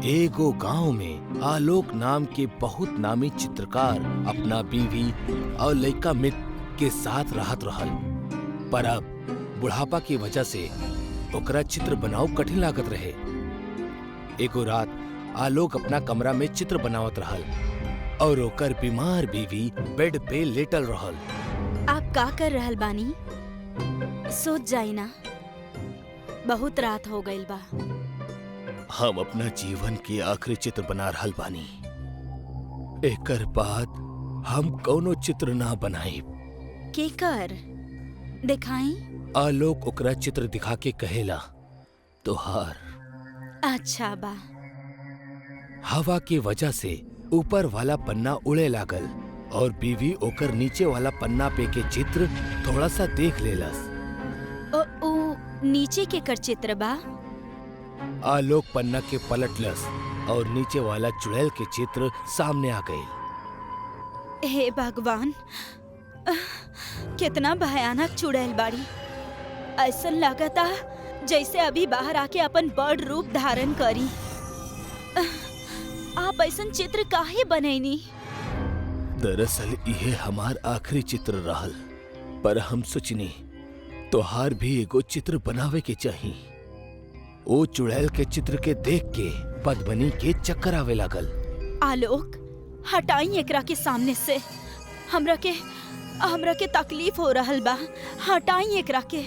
एगो गांव में आलोक नाम के बहुत नामी चित्रकार अपना बीवी और लइका मित्र के साथ रहत रहल। पर अब बुढ़ापा की वजह से ओकरा चित्र बनाव कठिन लागत रहे। एगो रात आलोक अपना कमरा में चित्र बनावत रहल और ओकर बीमार बीवी बेड पे लेटल रहल। आप का कर रहल बानी? सोच जाई ना, बहुत रात हो गईल बा। हम अपना जीवन के आखिरी चित्र बना रहल बानी। एकर बाद हम कौनो चित्र ना बनाई। केकर दिखाई? आलोक ओकरा चित्र दिखा के कहेला, तोहार। अच्छा बा। हवा के वजह से ऊपर वाला पन्ना उड़े लागल और बीवी ओकर नीचे वाला पन्ना पे के चित्र थोड़ा सा देख लेलस। ओ नीचे के कर चित्र बा? आलोक पन्ना के पलटलस और नीचे वाला चुड़ैल के चित्र सामने आ गई। हे भगवान, कितना भयानक चुड़ैल बाड़ी। ऐसा लगता जैसे अभी बाहर आके अपन बड़ रूप धारण करी। आप ऐसा चित्र काहे बनैनी? दरअसल यह हमार आखिरी चित्र रहल, पर हम सोचनी तोहार भी एगो चित्र बनावे के चाहिए। ओ चुड़ैल के चित्र के देख के पद्मनी के चक्कर आवे लागल। आलोक, हटाई एकरा के सामने से। हमरा के तकलीफ हो रहल बा। हटाई एकरा के।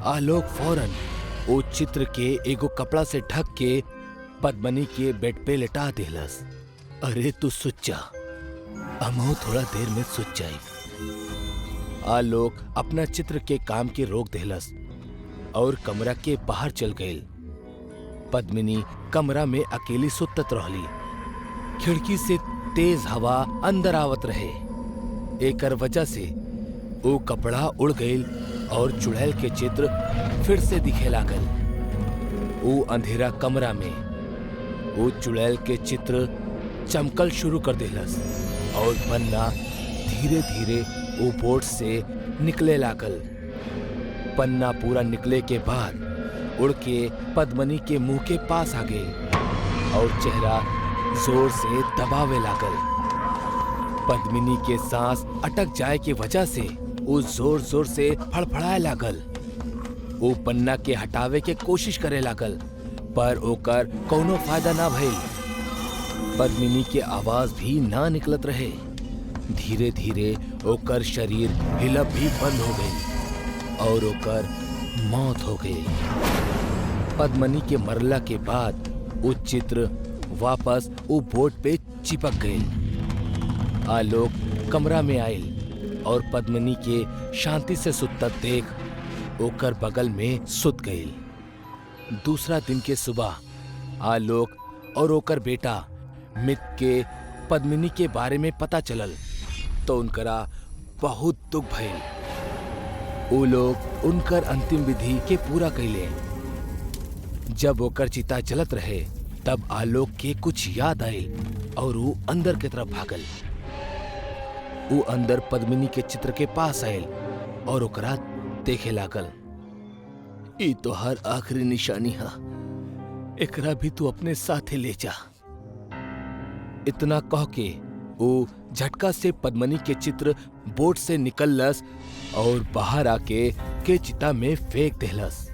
आलोक फौरन ओ चित्र के एगो कपड़ा से ढक के पद्मनी के बेड पे लेटा देलस। अरे तू सुच जा, हमहू थोड़ा देर में सुच जाई। आलोक अपना चित्र के काम के रोक देलस और कमरा के बाहर चल गई। पद्मिनी कमरा में अकेली सुतत रहली। खिड़की से तेज हवा अंदर आवत रहे। एकर वजह से वो कपड़ा उड़ गई और चुड़ैल के चित्र फिर से दिखे लागल। वो अंधेरा कमरा में वो चुड़ैल के चित्र चमकल शुरू कर देलस और पन्ना धीरे धीरे वो बोर्ड से निकले लागल। पन्ना पूरा निकले के बाद उड़ के पद्मनी के मुंह के पास आ गए और चेहरा जोर से दबावे लागल। पद्मिनी के सांस अटक जाए की वजह से वो जोर जोर से फड़फड़ाए लागल। वो पन्ना के हटावे के कोशिश करे लागल, पर ओकर कोनो फायदा ना भइल। पद्मिनी के आवाज भी ना निकलत रहे। धीरे धीरे ओकर शरीर हिलब भी बंद हो गई और ओकर मौत हो गई। पद्मनी के मरला के बाद वो चित्र वापस वो बोर्ड पे चिपक गई। आलोक कमरा में आयल और पद्मनी के शांति से सुतत देख ओकर बगल में सुत गई। दूसरा दिन के सुबह आलोक और ओकर बेटा मित्र के पद्मिनी के बारे में पता चलल तो उनकरा बहुत दुख भइल। वो लोग उनकर अंतिम विधि के पूरा कैले। जब ओकर चिता जलत रहे तब आलोक के कुछ याद आयल और वो अंदर की तरफ भागल। वो अंदर पद्मिनी के चित्र के पास आयल और ओकरा देखे लागल। ई तो हर आखिरी निशानी है, एकरा भी तू अपने साथे ले जा। इतना कह के वो झटका से पद्मनी के चित्र बोर्ड से निकललस और बाहर आके के चिता में फेंक देलस।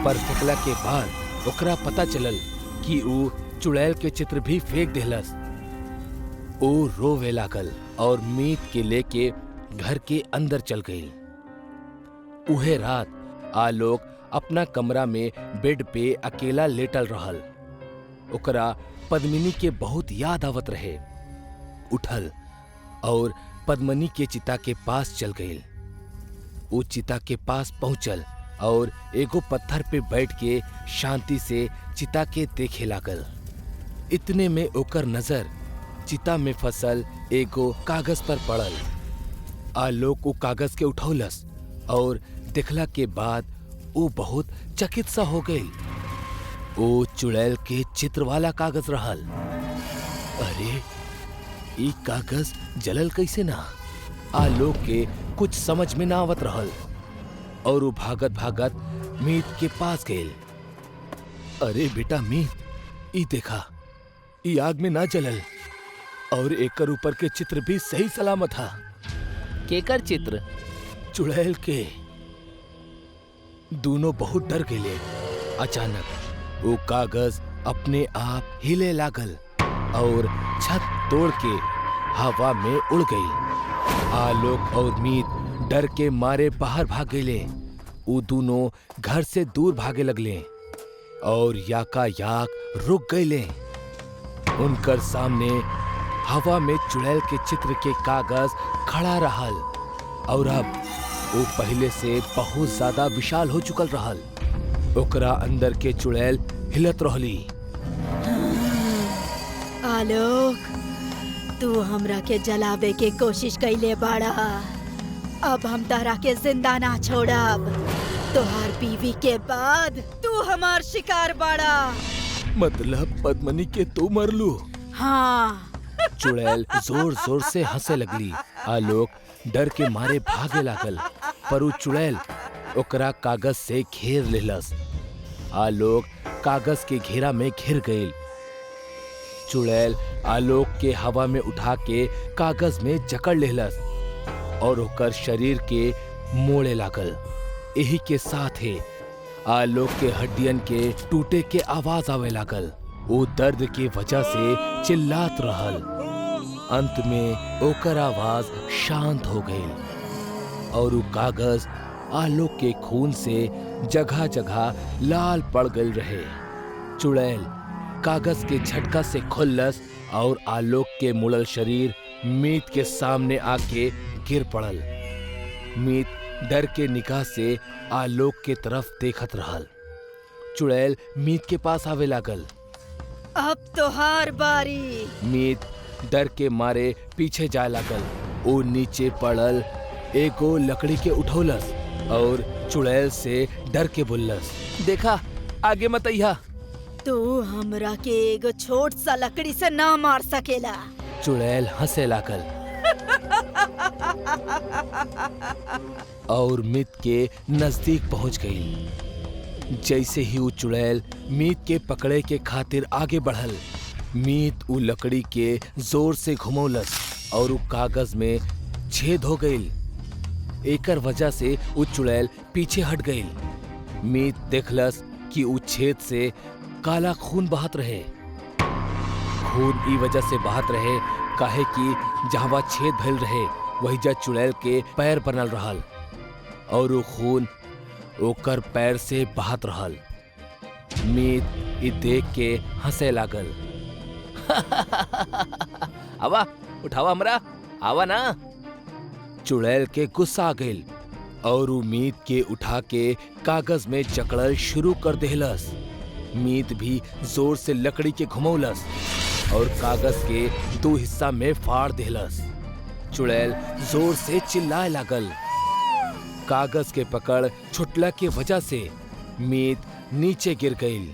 पर फेंकला के बाद ओकरा पता चलल कि वो चुड़ैल के चित्र भी फेंक देलस। वो रोवे लागल और मीत के लेके घर के अंदर चल गई। उहे रात आलोक अपना कमरा में बेड पे अकेला लेटल रहल। ओकरा पद्मिनी के बहुत याद आवत रहे। उठल और पद्मनी के चिता के पास चल गई। वो चिता के पास पहुंचल और एगो पत्थर पे बैठ के शांति से चिता के देखे लागल। इतने में ओकर नजर चिता में फसल एगो कागज पर पड़ल। आलोक वो कागज के उठौलस और देखला के बाद वो बहुत चकित सा हो गई। वो चुड़ैल के चित्र वाला कागज रहल। अरे ई कागज जलल कैसे ना? आलोक के कुछ समझ में ना आवत रहल और वो भागत भागत मीत के पास गए अरे बेटा मीत, ई देखा, ई आग में ना जलल और एकर ऊपर के चित्र भी सही सलामत था। केकर चित्र? चुड़ैल के। दोनों बहुत डर गए। अचानक वो कागज अपने आप हिले लागल और छत तोड़ के हवा में उड़ गई। आलोक और मीत डर के मारे बाहर भाग गए। वो दोनों घर से दूर भागे लगले और याकायाक रुक गए। उनकर सामने हवा में चुड़ैल के चित्र के कागज खड़ा रहल और अब वो पहले से बहुत ज्यादा विशाल हो चुकल रहल। ओकरा अंदर के चुड़ैल हिलत रहली। आलोक, तू हमरा के जलावे के कोशिश कैले बाड़ा। अब हम तारा के जिंदा ना छोड़ब। तोहार बीवी के बाद तू हमार शिकार बाड़ा। मतलब पद्मनी के तू मरलू? हाँ। चुड़ैल जोर जोर से हंसे लगली। आलोक डर के मारे भागे लागल, पर वो चुड़ैल ओकरा कागज से घेर लेलस। आलोक कागज के घेरा में घिर गई। चुड़ैल आलोक के हवा में उठा के कागज में जकड़ लेलस और ओकर शरीर के मोड़े लागल। यही के साथ ही आलोक के हड्डियन के टूटे के आवाज आवे लागल। वो दर्द की वजह से चिल्लात रहल। अंत में ओकर आवाज शांत हो गई और वो कागज आलोक के खून से जगह जगह लाल पड़ गई रहे। चुड़ैल कागज के झटका से खुल्लस और आलोक के मुड़ल शरीर मीत के सामने आके गिर पड़ल। मीत डर के निगाह से आलोक के तरफ देखत रहल। चुड़ैल मीत के पास आवे लागल। अब तोहार बारी। मीत डर के मारे पीछे जाए लागल। वो नीचे पड़ल एगो लकड़ी के उठौलस और चुड़ैल से डर के बोलस, देखा आगे मत अइहा। तू हमरा के एगो छोट सा लकड़ी से ना मार सकेला। चुड़ैल हंसे लागल और मीत के नजदीक पहुंच गई। जैसे ही वो चुड़ैल मीत के पकड़े के खातिर आगे बढ़ल, मीत उ लकड़ी के जोर से घुमौलस और उ कागज में छेद हो गई। एकर वजह से उ चुड़ैल पीछे हट गई। मीत देखलस कि उ छेद से काला खून बहत रहे। खून ई वजह से बहत रहे काहे कि जहाँ छेद भइल रहे वही जा चुड़ैल के पैर बनल रहल और वो खून ओकर पैर से बहत रहल। मीत ई देख के हंसे लागल। आवा उठावा हमरा, आवा ना। चुड़ैल के गुस्सा आ गइल और वो मीत के उठा के कागज में जकड़ल शुरू कर देहलस। मीत भी जोर से लकड़ी के घुमौलस और कागज के दो हिस्सा में फाड़ देहलस। चुड़ैल जोर से चिल्लाए लागल। कागज के पकड़ छुटला के वजह से मीत नीचे गिर गई।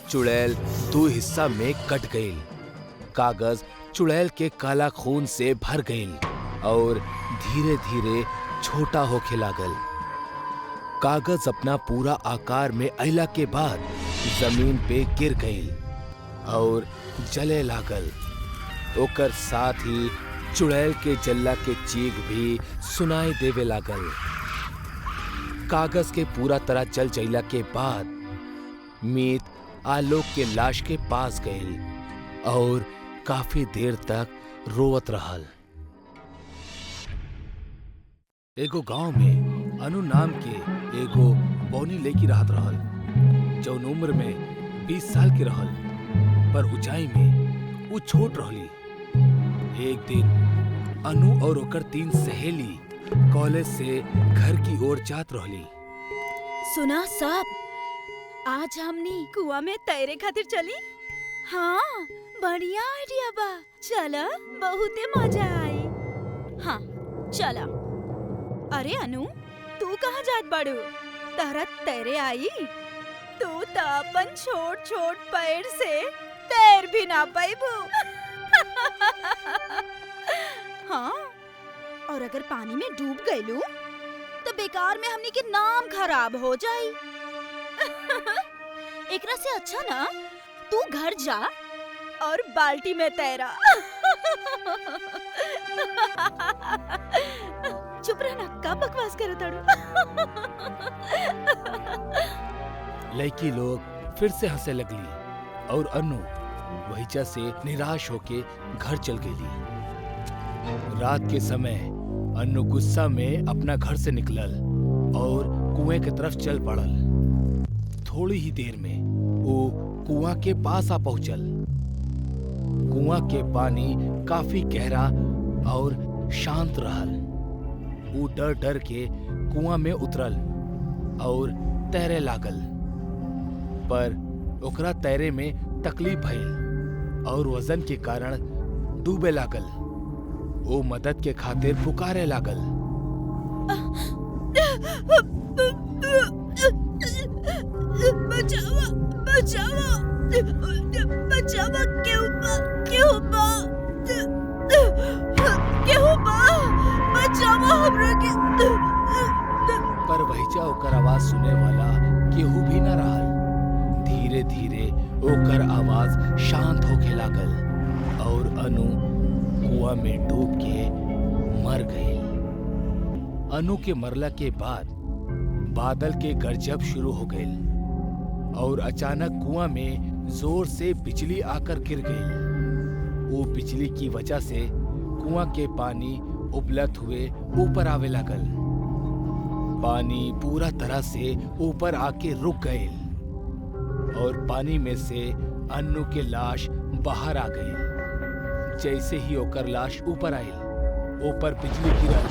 चुड़ैल दो हिस्सा में कट गई। कागज चुड़ैल के काला खून से भर गई और धीरे धीरे छोटा होके लागल। कागज अपना पूरा आकार में अइला के बाद जमीन पे गिर गई और जले लागल। ओकर साथ ही चुड़ैल के जल्ला के चीख भी सुनाई देवे लागल। कागज के पूरा तरह जल जइला के बाद मीत आलोक के लाश के पास गई और काफी देर तक रोवत रहल। एगो गांव में अनु नाम के एगो बौनी लड़की रहत रहल, जौन उम्र में 20 साल के रहल, पर ऊंचाई में वो छोट रहली। एक दिन अनु और ओकर 3 सहेली कॉलेज से घर की ओर जात रहली। सुना सब, आज हमनी कुआं में तैरे खातिर चली। हाँ, बढ़िया आइडिया बा। चला, बहुते मजा आई। हाँ चला। अरे अनु, तू कहाँ जात बाड़ू? तहरा तैरे आई? तू तो अपन छोट छोट पैर से तैर भी ना पाइबू। हाँ, और अगर पानी में डूब गईलू तो बेकार में हमनी के नाम खराब हो जाई। एकरा से अच्छा ना तू घर जा और बाल्टी में तैरा। चुप रहना, का बकवास करत ताड़ू। लड़की लोग फिर से हंसे लगली और अनु वहीचा से निराश होके घर चल गई। रात के समय अनु गुस्सा में अपना घर से निकलल और कुएं की तरफ चल पड़ल। थोड़ी ही देर में वो कुआं के पास आ पहुंचल। कुआं के पानी काफी गहरा और शांत रहल। वो डर डर के कुआं में उतरल और तैरे लागल, पर ओकरा तैरे में तकलीफ भइल और वजन के कारण डूबे लागल। वो मदद के खातिर पुकारे लागल। बचावा, बचावा, बचावा, क्यों बा, बचावा हमरा के। पर वहीचा ओकर आवाज सुने वाला केहू भी न रहल। धीरे धीरे ओकर आवाज शांत होके लागल और अनु कुआं में डूब के मर गई। अनु के मरला के बाद बादल के गरजब शुरू हो गई और अचानक कुआं में जोर से बिजली आकर गिर गई। वो बिजली की वजह से कुआं के पानी उबलत हुए ऊपर आवे लागल। पानी पूरा तरह से ऊपर आके रुक गए और पानी में से अन्नू के लाश बाहर आ गई। जैसे ही ओकर लाश ऊपर आई, ऊपर बिजली गिरल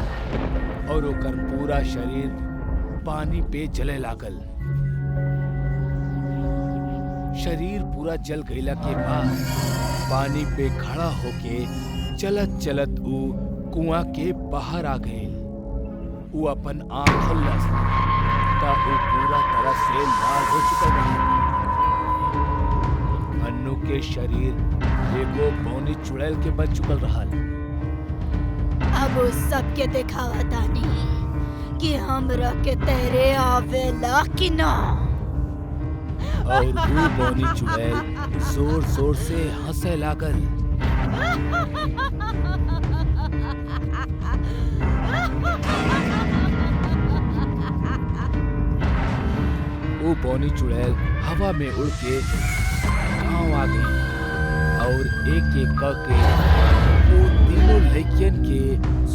और ओकर पूरा शरीर पानी पे जले लागल। शरीर पूरा जल गईला के बाद पानी पे खड़ा होके चलत चलत ऊ कुआं के बाहर आ गए। वो अपन आँख खोलस ता वो पूरा तरह से लाल हो चुका रहा। अन्नू के शरीर एगो बौनी चुड़ैल के बन चुकल रहल। अब उस सबके दिखावा तानी कि हमरा के तैरे आवेला कि ना। और वो बौनी चुड़ैल जोर जोर से हंसे लागल। वो बौनी चुड़ैल हवा में उड़ के गांव आ गई और एक एक करके वो तीनों लड़कियन के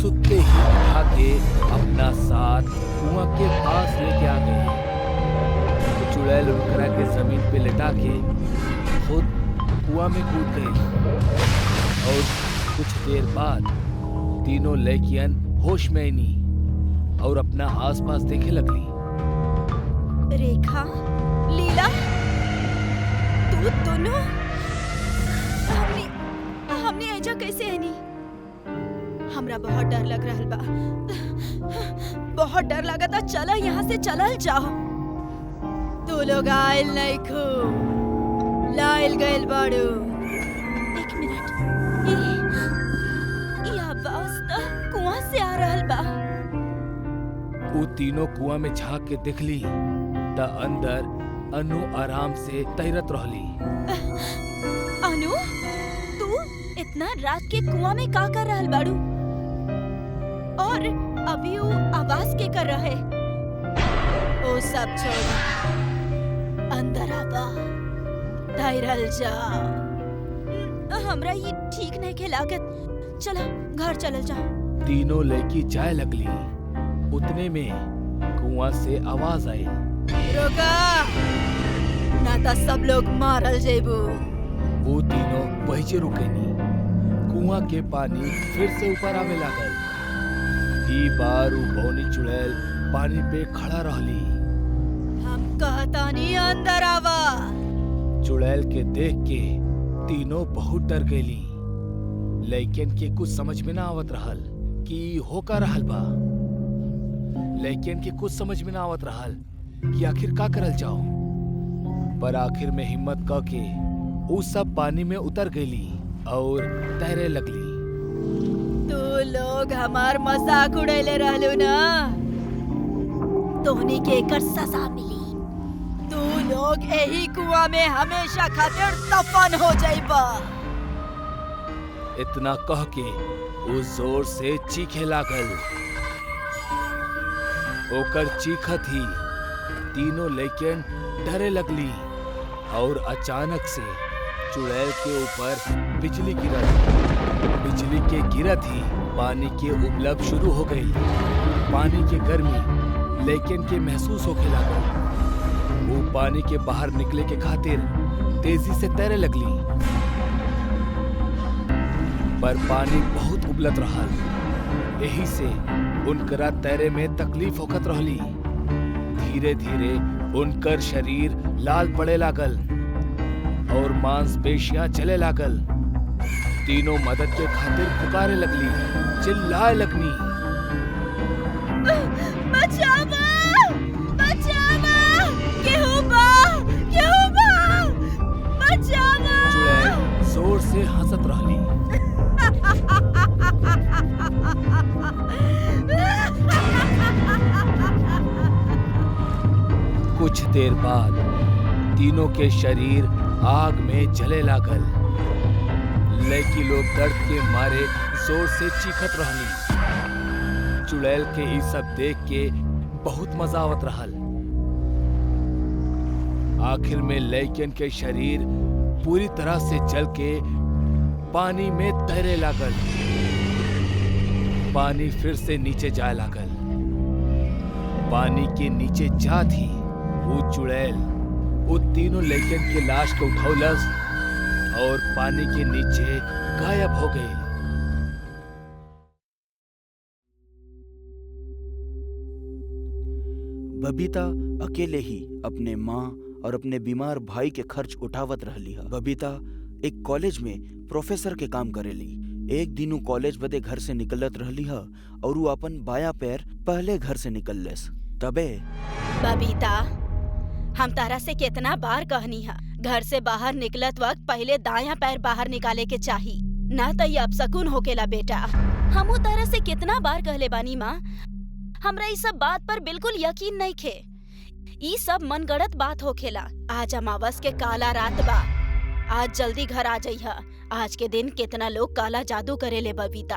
सुत्ते ही उठा के अपना साथ कुआं के पास लेके आ गई। चुड़ैल उनकरा के जमीन पे लेटा के खुद कुआं में कूद गई और कुछ देर बाद तीनों लड़कियन होश में आईनी और अपना आसपास देखे लगली। रेखा, लीला, तू दोनों हमने ऐजा कैसे आनी? हमरा बहुत डर लग रहल बा, बहुत डर लगता। चला यहाँ से चलल जाओ। तू लोग आयल नहीं खो, लायल गयल बाड़ू। एक मिनट, ये आवाज तो कुआं से आ रहल बा। वो तीनों कुआं में झांक के देखली ता अंदर अनु आराम से तैरत रहली। अनु, तू इतना रात के कुआं में का कर रहल बाड़ू? और अभी वो आवाज के कर रहे? ओ सब छोड़, अंदर आवा, तैरल जा। हमरा ये ठीक नहीं के लागत। चला घर चलल जा। तीनों लड़की जाए लगली। उतने में कुआं से आवाज आई। रुका, ना तो सब लोग मारल जेबू। वो तीनों वहीं से रुकेनी। कुआं के पानी फिर से ऊपर आवे लागल। ई बार वो बौनी चुड़ैल पानी पे खड़ा रहली। हम कहता नहीं अंदर आवा। चुड़ैल के देख के तीनों बहुत डर गईली। लड़कियन के कुछ समझ में ना आवत रहल कि होका रहल बा। लड़कियन के कुछ समझ में ना आवत रहल कि आखिर का करल जाओ। पर आखिर में हिम्मत क के वो सब पानी में उतर गईली और तैरे लगली। तू लोग हमार मजाक उड़ैले रहलू ना, तोहनी के एकर सजा मिली। तू लोग यही कुआं में हमेशा खातिर दफन हो जाइबा। इतना कह के वो जोर से चीखे लागल। ओकर चीखत ही तीनों लड़कियन डरे लगली और अचानक से चुड़ैल के ऊपर बिजली गिरल। बिजली के गिरत ही पानी के उबलब शुरू हो गई। पानी की गर्मी लड़कियन के महसूस होके लागल। वो पानी के बाहर निकले के खातिर तेजी से तैरे लगली, पर पानी बहुत उबलत रहल। यही से उनकरा तैरे में तकलीफ होकत रहली। धीरे धीरे उनकर शरीर लाल पड़े लागल और मांसपेशियां चले लागल। तीनों मदद के खातिर पुकारे लगली, चिल्लाए लगनी, बचावा! बचावा! केहू बा! केहू बा! बचावा! चुड़ैल जोर से हंसत रहली। कुछ देर बाद तीनों के शरीर आग में जले लागल। लड़की लोग दर्द के मारे जोर से चीखत रहली। चुड़ैल के ई सब देख के बहुत मजा आवत रहल। आखिर में लड़कियन के शरीर पूरी तरह से जल के पानी में तैरे लागल। पानी फिर से नीचे जाए लागल। पानी के नीचे जात ही वो चुड़ैल वो तीनों लड़कियन के लाश को उठौलस और पानी के नीचे गायब हो गई। बबीता अकेले ही अपने माँ और अपने बीमार भाई के खर्च उठावत रहली है। बबीता एक कॉलेज में प्रोफेसर के काम करेली। एक दिन वो कॉलेज बदे घर से निकलत रहली है और वो अपन बाया पैर पहले घर से निकललेस। तबे बबीता, हम तारा से कितना बार कहनी है, घर से बाहर निकलत वक्त पहले दायां पैर बाहर निकाले के चाही, ना तो ये अपशकुन होकेला बेटा। हमू तारा से कितना बार कहले बानी माँ, हमरा इस सब बात पर बिल्कुल यकीन नहीं खे। ई सब मनगढ़ंत बात होखेला। आज अमावस के काला रात बा, आज जल्दी घर आ जाइहा। आज के दिन कितना लोग काला जादू करेले बबीता।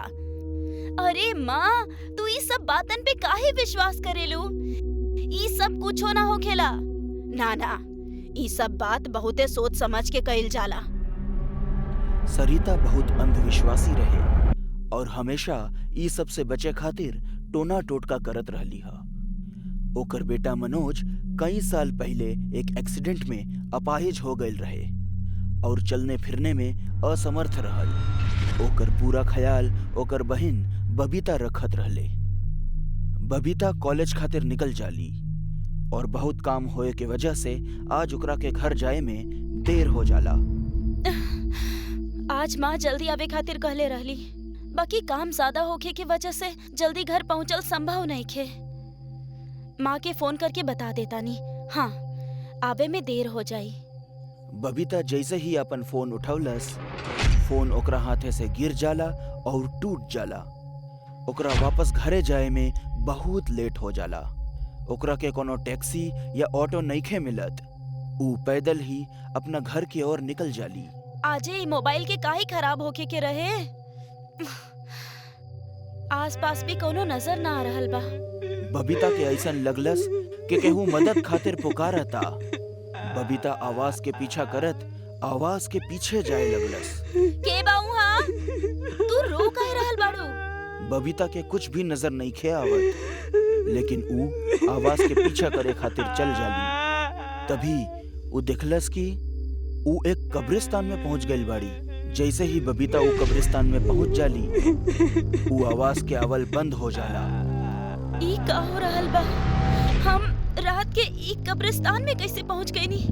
अरे माँ, तू ई सब बातन पे काहे विश्वास करेलू? ई सब कुछो ना होखेला। ना ना, ई सब बात बहुते सोच समझ के कइल जाला। सरिता बहुत अंधविश्वासी रहे और हमेशा ई सब से बचे खातिर टोना टोटका करत रहली हा। ओकर बेटा मनोज कई साल पहले एक एक्सीडेंट में अपाहिज हो गईल रहे और चलने फिरने में असमर्थ रहल। ओकर पूरा ख्याल ओकर बहिन बबीता रखत रहले। बबीता कॉलेज खातिर निकल जाली और बहुत काम होए के वजह से आज ओकरा के घर जाए में देर हो जाला। आज माँ जल्दी आवे खातिर कहले रहली, बाकी काम ज्यादा होखे के वजह से जल्दी घर पहुँचल संभव नहीं खे। माँ के फोन करके बता देता नी, हाँ आवे में देर हो जाई। बबीता जैसे ही अपन फोन उठौलस, फोन ओकरा हाथे से गिर जाला और टूट जाला। ओकरा वापस घरे जाए में बहुत लेट हो जाला। ओकरा के कोनो टैक्सी या ऑटो नइखे मिलत। ऊ पैदल ही अपना घर की ओर निकल जाली। आजे ई मोबाइल के काहे खराब होके के रहे? आसपास भी कोनो नजर ना आ रहल बा। बबीता के ऐसन लगलस कि केहू मदद खातिर पुकारता। बबीता आवाज के पीछा करत आवाज के पीछे जाए लगलस। के बाऊ हाँ? तू रो काहे रहल बाड़ू? बबीता के कुछ भी नजर नहीं खे आवत, लेकिन ऊ आवाज के पीछा करे खातिर चल जाली। तभी ऊ देखलस कि ऊ एक कब्रिस्तान में पहुंच गई बाड़ी। जैसे ही बबीता ऊ कब्रिस्तान में पहुंच जाली, ऊ आवाज के आवल बंद हो जाला। ई का हो रहल बा? हम रात के ई कब्रिस्तान में कैसे पहुंच गए नी?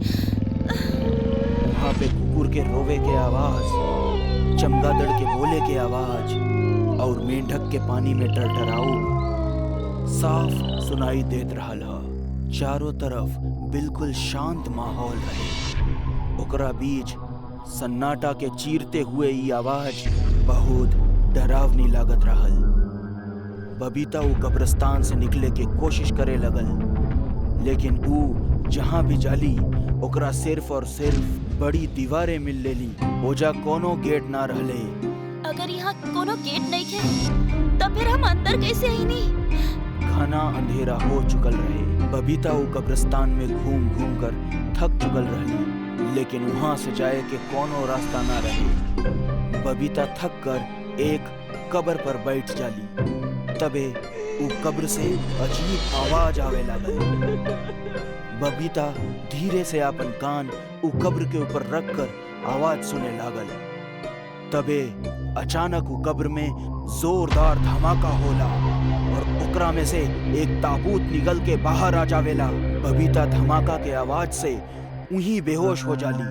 वहाँ पे कुकुर के रोवे के आवाज, चमगादड़ के बोले के आवाज और मेंढक के पानी में टरटराऊ साफ सुनाई देत रहल ह। चारों तरफ बिल्कुल शांत माहौल रहे। ओकरा बीच सन्नाटा के चीरते हुए ई आवाज बहुत डरावनी लागत रहल। बबीता ऊ कब्रिस्तान से निकले के कोशिश करे लगल, लेकिन ऊ जहाँ भी जाली ओकरा सिर्फ और सिर्फ बड़ी दीवारें मिल लेली। ओजा कोनो गेट ना रहले। अगर यहाँ कोनो गेट नहीं है तो फिर हम अंदर कैसे आईनी? घना अंधेरा हो चुकल रहे। बबीता वो कब्रिस्तान में घूम घूम कर थक चुकल रही, लेकिन वहाँ से जाए के कोनो रास्ता ना रहे। बबीता थक कर एक कब्र पर बैठ जाली। तबे वो कब्र से अजीब आवाज आवे लागल। बबीता धीरे से अपन कान उ कब्र के ऊपर रख कर आवाज सुने लागल। तबे अचानक उ कब्र में जोरदार धमाका होला और ओकरा में से एक ताबूत निकल के बाहर आ जावेला। बबीता धमाका के आवाज से वहीं बेहोश हो जाली।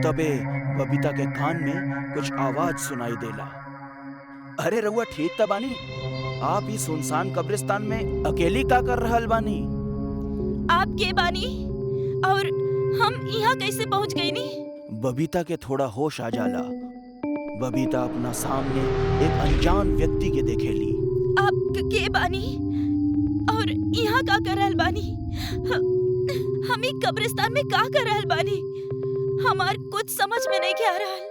तबे बबीता के कान में कुछ आवाज सुनाई देला। अरे रउआ ठीक त बानी? आप इस सुनसान कब्रिस्तान में अकेली का कर रहल बानी? आप के बानी और हम यहाँ कैसे पहुँच गई नी? बबीता के थोड़ा होश आ जाला। बबीता अपना सामने एक अनजान व्यक्ति के देखेली। आप के बानी और यहाँ का कर रहल बानी? हम एक कब्रिस्तान में का कर रहल बानी? हमार कुछ समझ में नहीं के आ रहल।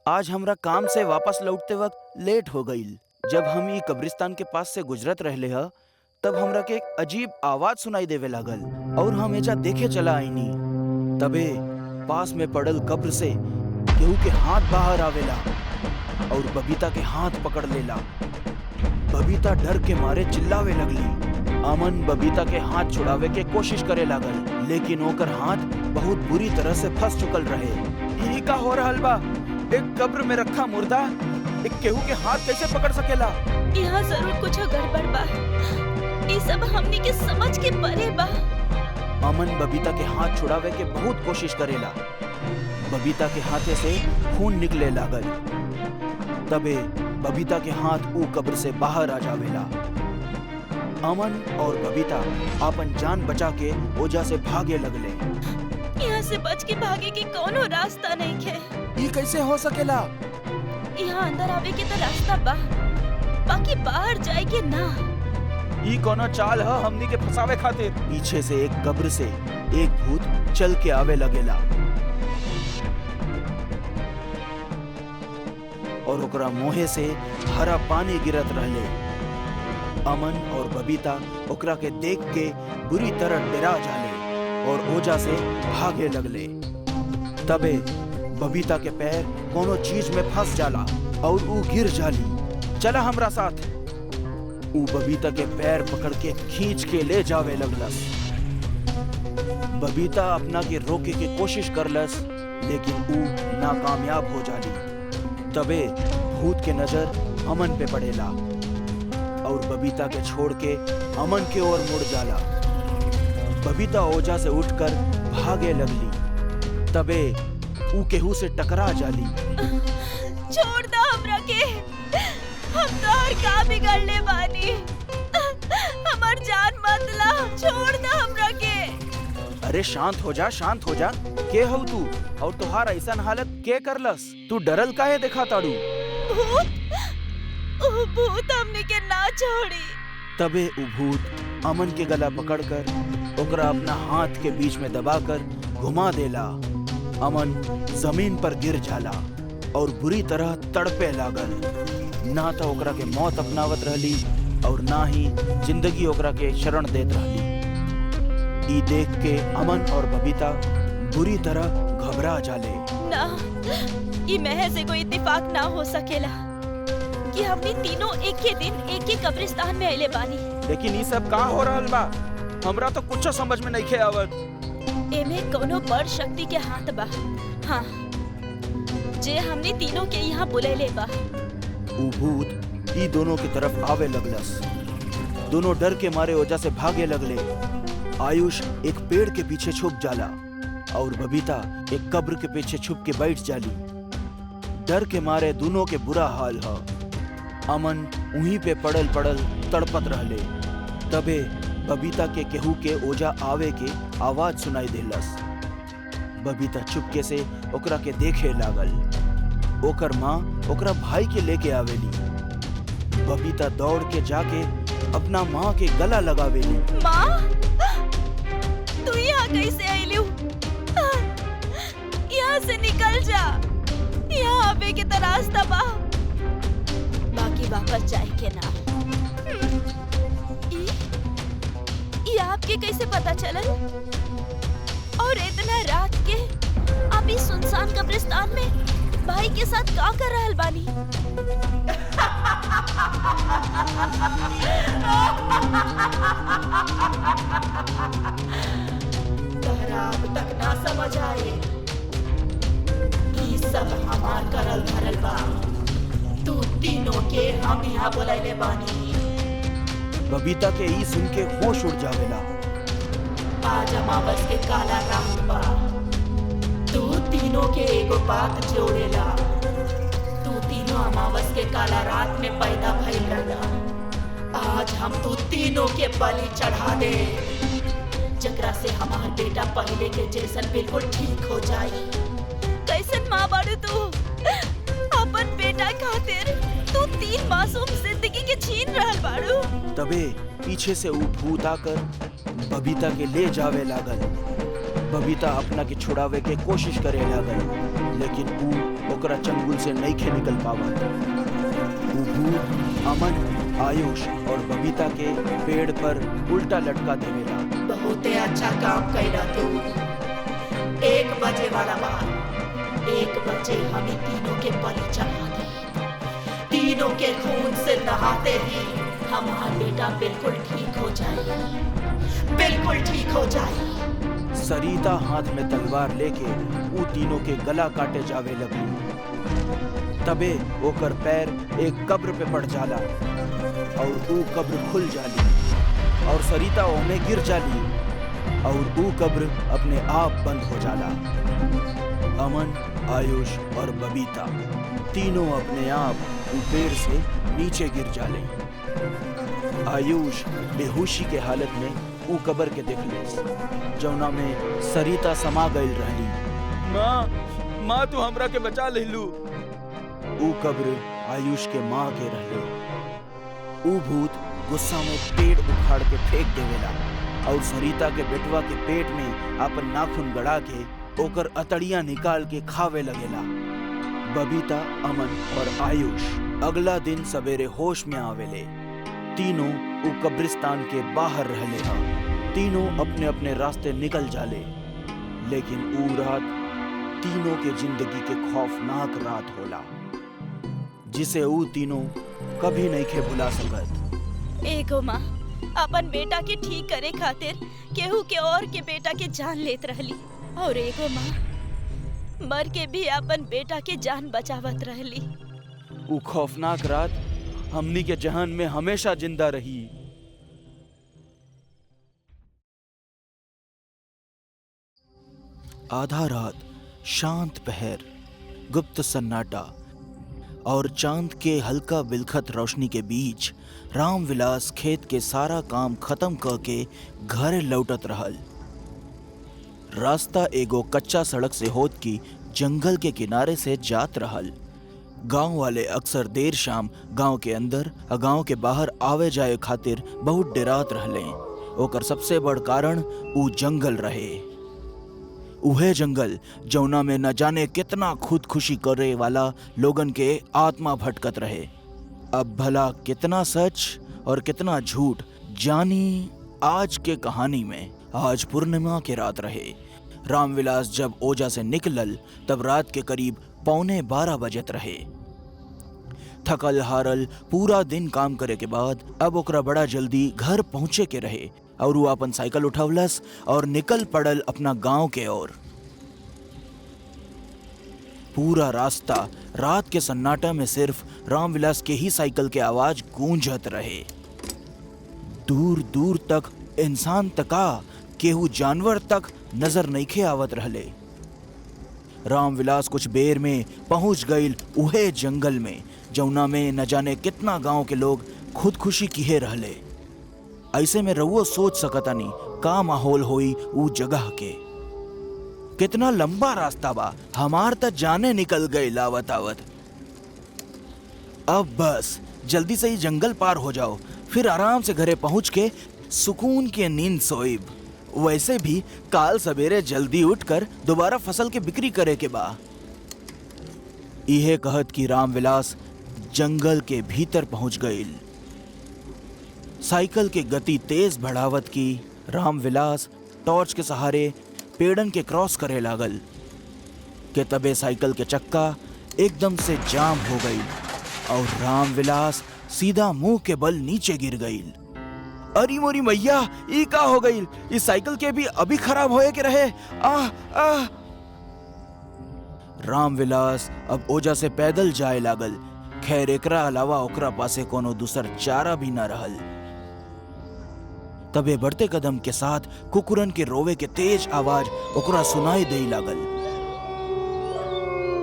आज हमरा काम से वापस लौटते वक्त लेट हो गईल। जब हम ये कब्रिस्तान के पास से गुजरत रहले ह, तब हमरा के एक अजीब आवाज सुनाई देवे लागल और हम एजा देखे चला आईनी। तबे पास में पड़ल कब्र से केहू के हाथ बाहर आवेला और बबीता के हाथ पकड़ लेला। बबीता डर के मारे चिल्लावे लगली। अमन बबीता के हाथ छुड़ावे के कोशिश करे लागल, लेकिन ओकर हाथ बहुत बुरी तरह से फंस चुकल रहे। ई का हो रहल बा? एक कब्र में रखा मुर्दा एक केहू के हाथ कैसे पकड़ सकेला? यहाँ जरूर कुछ गड़बड़ बा। ये सब हमनी के समझ के परे बा। अमन बबीता के हाथ छुड़ावे के बहुत कोशिश करेला। बबीता के हाथे से खून निकले लागल। तबे बबीता के हाथ ऊ कब्र से बाहर आ जावेला। अमन और बबीता अपन जान बचा के ओजा से भागे लगले। यहाँ से बच के भागे की कोनो रास्ता नहीं है। ये कैसे हो सकेला? यहाँ अंदर आवे के तो रास्ता बा, बाकी बाहर जाए के ना। ई कोनो चाल है हमनी के फंसावे खातिर। पीछे से एक कब्र से एक भूत चल के आवे लगेला और ओकरा मुंहे से हरा पानी गिरत रहले। अमन और बबीता ओकरा के देख के बुरी तरह डरा जाले और ओजा से भागे लगले। तबे बबीता के पैर कोनो चीज में फंस जाला और ऊ गिर जाली। चला हमरा साथ। ऊ बबीता के पैर पकड़ के खींच के ले जावे लगलस। बबीता अपना के रोके के कोशिश करलस, लेकिन ऊ नाकामयाब हो जाली। तबे भूत के नजर अमन पे पड़ेला और बबीता के छोड़ के अमन के ओर मुड़ जाला। बबीता ओजा से उठकर भागे लगली। तबे ऊ केहू से टकरा जाली। छोड़ दो हमरा के, हम तोहर का बिगड़ले बानी। हमार जान मत ला, छोड़ दो हमरा के। अरे शांत हो जा, शांत हो जा। के हऊ तू और तुहार ऐसन हालत के करलस? तू डरल काहे देखा ताड़ू? भूत? ओ भूत हमने के ना छोड़ी। तबे ऊ भूत अमन के गला पकड़कर ओकरा अपना हाथ के बीच में दबाकर घुमा देला। अमन जमीन पर गिर जाला और बुरी तरह तड़पे लागल। ना तो ओकरा के मौत अपनावत रहली और ना ही जिंदगी ओकरा के शरण देत रहली। ई देख के अमन और बबीता बुरी तरह घबरा जाले। ना, ये महज से कोई इत्तेफाक ना हो सकेला कि हमने तीनों एक के दिन एक ही कब्रिस्तान में आइले बानी। लेकिन ये सब का हो रहल बा? हमरा तो कुछ समझ में नहीं आवत। एमे कोनो बड़ शक्ति के हाथ बा। हाँ, जे हमने तीनों के यहाँ बुलेले बा। ऊ भूत ई दोनों की तरफ आवे लगलस। दोनों डर के मारे ओजा से भागे लगले। आयुष एक पेड़ के पीछे छुप जाला और बबीता एक कब्र के पीछे छुप के बैठ जाली। डर के मारे दोनों के बुरा हाल है। अमन वहीं पे पड़ल पड़ल तड़पत रहले। तबे बबीता के केहू के ओजा आवे के आवाज सुनाई देलस। बबीता चुपके से ओकरा के देखे लागल। ओकर माँ ओकरा भाई के लेके आवेली। बबीता दौड़ के जाके अपना माँ के गला लगावेली। माँ, तू यहाँ कैसे आइलू? यहाँ से निकल जा, यहाँ आवे के तो रास्ता बा, बाकी वापस जाए के ना। ये आपके कैसे पता चलल? और इतना रात के आप इस सुनसान कब्रिस्तान में भाई के साथ का कर रहल बानी? तहरा अब तक ना समझ आए कि सब हमार करल धरल बा। तू तीनों के हम यहाँ बुलाइले बानी। बबीता के ई सुन के होश उड़ जावेला। आज अमावस के काला रात बा। तू तीनों के एगो बात जोड़ेला। तू तीनों अमावस के काला रात में पैदा भइल रहला। आज हम तू तीनों के बलि चढ़ा दे, जकरा से हमार बेटा पहले के जैसन बिल्कुल ठीक हो जाई। कैसन माँ बाड़ू तू? अपन बेटा खातिर तू 3 मासूम जिंदगी के छीन रहल बाड़ू। तबे पीछे से ऊ भूत आकर बबीता के ले जावे लागल। बबीता अपना के छुड़ावे के कोशिश करे लागल, लेकिन ऊ ओकरा चंगुल से नइखे निकल पावत। ऊ भूत अमन, आयुष और बबीता के पेड़ पर उल्टा लटका देवेला। बहुते अच्छा काम कैला तू। 1 बजे वाला बा। 1 बजे हमें तीनों के बलि चढ़ा दे। तीनों के खून से नहाते ही हमारा बेटा बिल्कुल ठीक हो जाए, बिल्कुल ठीक हो जाए। सरिता हाथ में तलवार लेके ऊ तीनों के गला काटे जावे लगी। तबे ओकर पैर एक कब्र पे पड़ जाला और ऊ कब्र खुल जाली और सरिता ओमे गिर जाली और ऊ कब्र अपने आप बंद हो जाला। अमन, आयुष और बबीता तीनों अपने आप ऊ पेड़ से नीचे गिर जाले। आयुष बेहोशी के हालत में ऊ कब्र के देखले, जौना में सरिता समा गई रहली। माँ तू हमरा के बचा लेलू। ऊ कब्र आयुष के माँ के रहले। ऊ भूत गुस्सा में पेड़ उखाड़ के फेंक देवेला और सरिता के बेटवा के पेट में अपन नाखून गड़ा के ओकर अतड़ियां निकाल के खावे लगेला। बबीता, अमन और आयुष अगला दिन सवेरे होश में आवेले। तीनों ऊ कब्रिस्तान के बाहर रहले हा। तीनों अपने अपने रास्ते निकल जाले, लेकिन ऊ रात तीनों के जिंदगी के खौफनाक रात होला, जिसे ऊ तीनों कभी नहीं के भुला सकत। एगो माँ अपन बेटा के ठीक करे खातिर केहू के और के बेटा के जान लेत रहली, और एगो माँ मर के भी अपन बेटा के जान बचावत रहली। ऊ खौफनाक रात हमनी के जहान में हमेशा जिंदा रही। आधा रात, शांत पहर, गुप्त सन्नाटा और चांद के हल्का बिलखत रोशनी के बीच रामविलास खेत के सारा काम खत्म करके घर लौटत रहल। रास्ता एगो कच्चा सड़क से होत की जंगल के किनारे से जात रहल। गांव वाले अक्सर देर शाम गांव के अंदर और गांव के बाहर आवे जाए खातिर बहुत डरात रहले। ओकर सबसे बड़ कारण ऊ जंगल रहे। उहे जंगल जौना में न जाने कितना खुदकुशी करे वाला लोगन के आत्मा भटकत रहे। अब भला कितना सच और कितना झूठ जानी आज के कहानी में। आज पूर्णिमा के रात रहे। रामविलास जब ओजा से निकलल तब रात के करीब 11:15 बजत रहे। थकल हारल पूरा दिन काम करे के बाद अब ओकरा बड़ा जल्दी घर पहुंचे के रहे और वो अपन साइकिल उठवलस और निकल पड़ल अपना गांव के ओर। पूरा रास्ता रात के सन्नाटा में सिर्फ रामविलास के ही साइकिल के आवाज गूंजत रहे। दूर दूर तक इंसान तका केहू जानवर तक नजर नइखे आवत रहले। रामविलास कुछ बेर में पहुंच गईल उहे जंगल में जौना में न जाने कितना गांव के लोग खुदकुशी किए रहले। ऐसे में रउओ सोच सकतानी का माहौल होई ऊ जगह के। कितना लंबा रास्ता बा, हमार त जाने निकल गए लावत आवत। अब बस जल्दी से ही जंगल पार हो जाओ, फिर आराम से घरे पहुंच के सुकून के नींद सोइब। वैसे भी काल सवेरे जल्दी उठकर दोबारा फसल के बिक्री करे के बा। इहे कहत कि रामविलास जंगल के भीतर पहुंच गईल। साइकिल के गति तेज बढ़ावत की रामविलास टॉर्च के सहारे पेड़न के क्रॉस करे लागल के तबे साइकिल के चक्का एकदम से जाम हो गई और रामविलास सीधा मुंह के बल नीचे गिर गईल। अरे मोरी मैया, ई का हो गईल? इस साइकिल के भी अभी खराब होए के रहे। आह! रामविलास अब ओजा से पैदल जाए लागल। खैर एकरा अलावा ओकरा पासे कोनो दूसर चारा भी न रहल। तबे बढ़ते कदम के साथ कुकुरन के रोवे के तेज आवाज ओकरा सुनाई दे लागल।